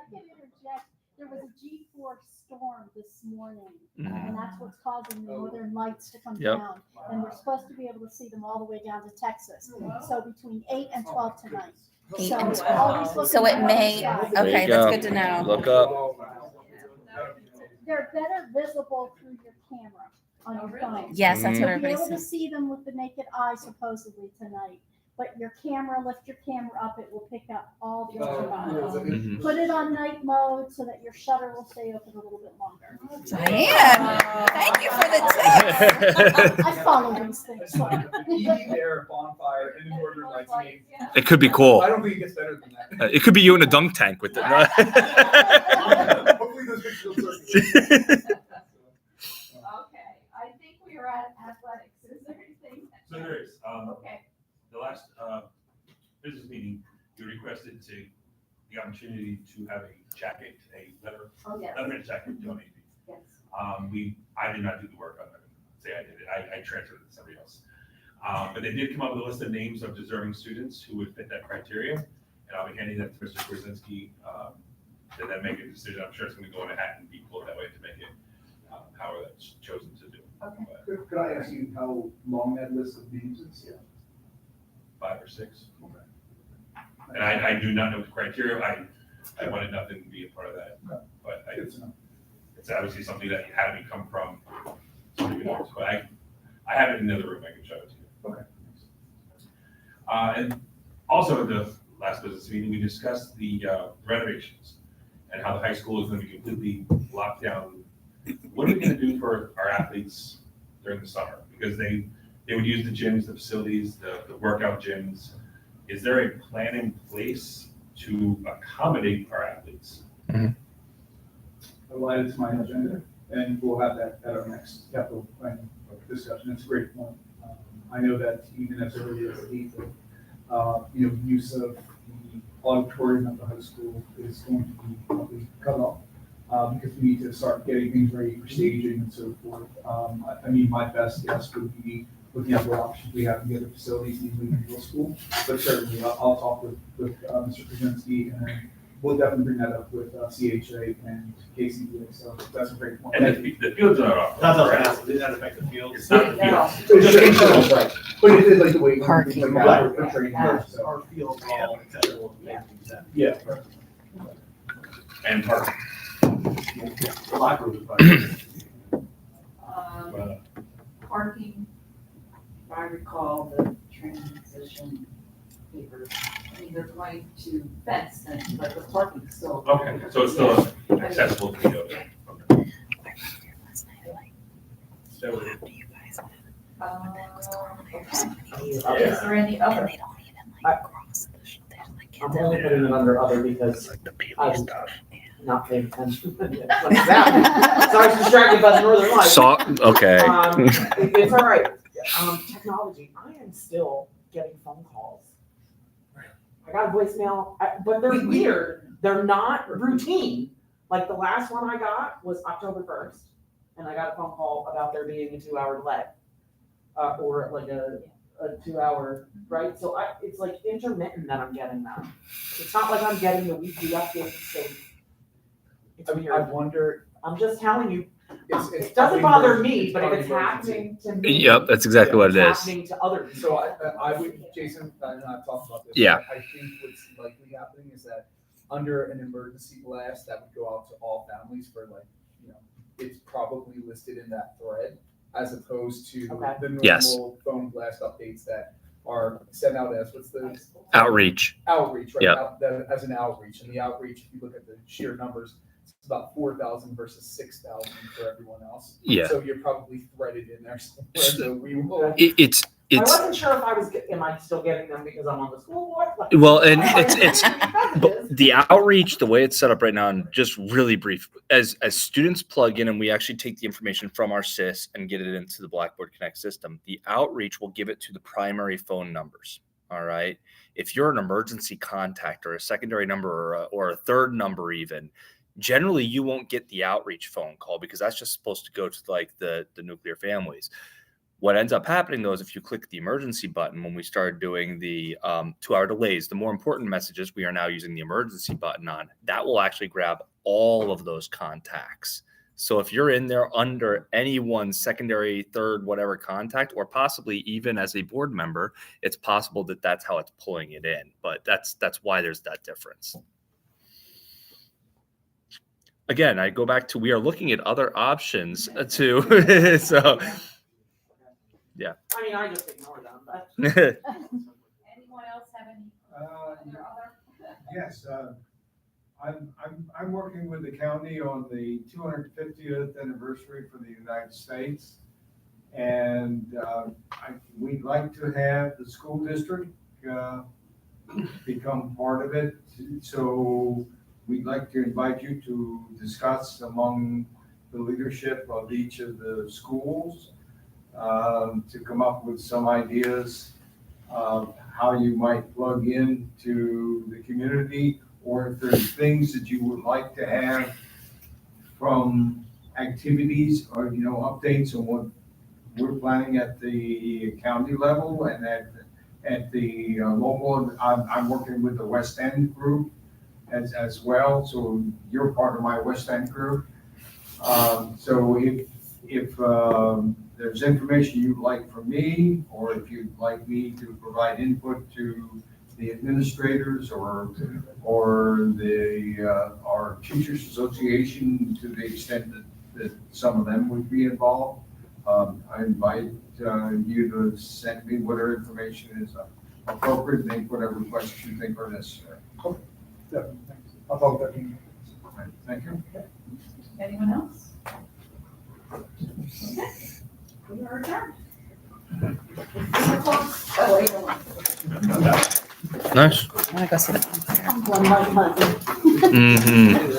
could interject, there was a G4 storm this morning, and that's what's causing the northern lights to come Yep. down. And we're supposed to be able to see them all the way down to Texas. So between 8 and 12 tonight. 8 So and it's always 12. looking So it at the may, sky. There okay, you that's go. good to know. Look up. They're better visible through your camera on your phone. Yes, that's what You'll be able everybody's to saying. see them with the naked eye supposedly tonight. But your camera, lift your camera up, it will pick up all the ultraviolet. Mhm. Put it on night mode so that your shutter will stay open a little bit longer. Diane, thank you for the tip. I follow these things. so. EV there, bonfire, and the northern lights. I mean, It could be cool. I don't think it gets better than that. It could be you in a dunk tank with it. Hopefully those pictures will circulate. Okay, I think we are at athletics. Is there anything? So there is, Okay. the last, business meeting, you requested the opportunity to have a jacket, a leather Oh, yes. jacket donated. Yes. I did not do the work on it, say I did it, I transferred it to somebody else. But they did come up with a list of names of deserving students who would fit that criteria, and I'll be handing that to Mr. Krasinski, to then make a decision. I'm sure it's gonna go in a hat and be pulled that way to make it, however that's chosen to do. Okay. Could I ask you how long that list of names is? Yeah. 5 or 6. And I do not know the criteria, I wanted nothing to be a part of that, but it's obviously something that had to come from somebody else, but I have it in the other room, I can show it to you. Okay. And also in the last business meeting, we discussed the renovations and how the high school is gonna be completely locked down. What are we gonna do for our athletes during the summer? Because they would use the gyms, the facilities, the workout gyms. Is there a plan in place to accommodate our athletes? I'll add it to my agenda, and we'll have that at our next capital planning discussion. It's a great point. I know that even as early as April, use of the auditorium at the high school is going to be probably cut off, because we need to start getting things ready for staging and so forth. I mean, my best guess would be looking at what options we have in the other facilities, namely the middle school. But certainly, I'll talk with Mr. Krasinski, and then we'll definitely bring that up with CHA and KCBA. So that's a great point. And the fields are off. That's what I was asking, did that affect the field? It's not the fields. It's just internal, right? But it is like the way. Parking. Like that, for training, so. Our fields all accessible. Yeah. And parking. The locker room is fine. Parking, if I recall the transition papers, I mean, they're going to fence them, but the parking's still. Okay, so it's still accessible to the other. Okay. So, Is there any other? I'm only putting it under other because I'm not paying attention when it's happening. So I was distracted by the northern lights. Okay. It's all right. Technology, I am still getting phone calls. I got a voicemail, but they're weird. They're not routine. Like the last one I got was October 1st, and I got a phone call about there being a 2-hour delay. Or like a 2-hour, right? So it's like intermittent that I'm getting that. It's not like I'm getting the weekly updates, so it's weird. I wonder. I'm just telling you, It's it doesn't bother me, but if it's happening to me. Yep, that's exactly what it it's is. happening to other people. So I would, Jason, and I've talked about this. Yeah. I think what's likely happening is that under an emergency blast that would go out to all families for it's probably listed in that thread as opposed to Okay. the Yes. normal phone blast updates that are sent out as, what's the? Outreach. Outreach, right? Yep. As an outreach. And the outreach, if you look at the sheer numbers, it's about 4,000 versus 6,000 for everyone else. Yeah. So you're probably threaded in there somewhere. So we will. It's I wasn't sure if am I still getting them because I'm on the school board? Like, well, and it's The outreach, the way it's set up right now, and just really brief, as students plug in and we actually take the information from our SIS and get it into the Blackboard Connect system, the outreach will give it to the primary phone numbers. All right. If you're an emergency contact or a secondary number or a third number even, generally you won't get the outreach phone call because that's just supposed to go to like the nuclear families. What ends up happening though is if you click the emergency button, when we started doing the 2-hour delays, the more important messages we are now using the emergency button on, that will actually grab all of those contacts. So if you're in there under any one secondary, third, whatever contact, or possibly even as a board member, it's possible that that's how it's pulling it in. But that's why there's that difference. Again, I go back to we are looking at other options too. So. Yeah. I mean, I just ignore them, but. Anyone else have any other? Yes, I'm working with the county on the 250th anniversary for the United States. And we'd like to have the school district become part of it. So we'd like to invite you to discuss among the leadership of each of the schools to come up with some ideas of how you might plug into the community, or if there's things that you would like to have from activities or, updates on what we're planning at the county level and at the local. I'm working with the West End group as well, so you're part of my West End group. So if there's information you'd like from me, or if you'd like me to provide input to the administrators or our teachers association to the extent that some of them would be involved, I invite you to send me whatever information is appropriate and make whatever questions you think are necessary. Cool. Definitely. Thanks. I'll follow that. Thank you. Anyone else? Okay. We are adjourned. Nice. I'm gonna go sit up. One by one. Mm-hmm.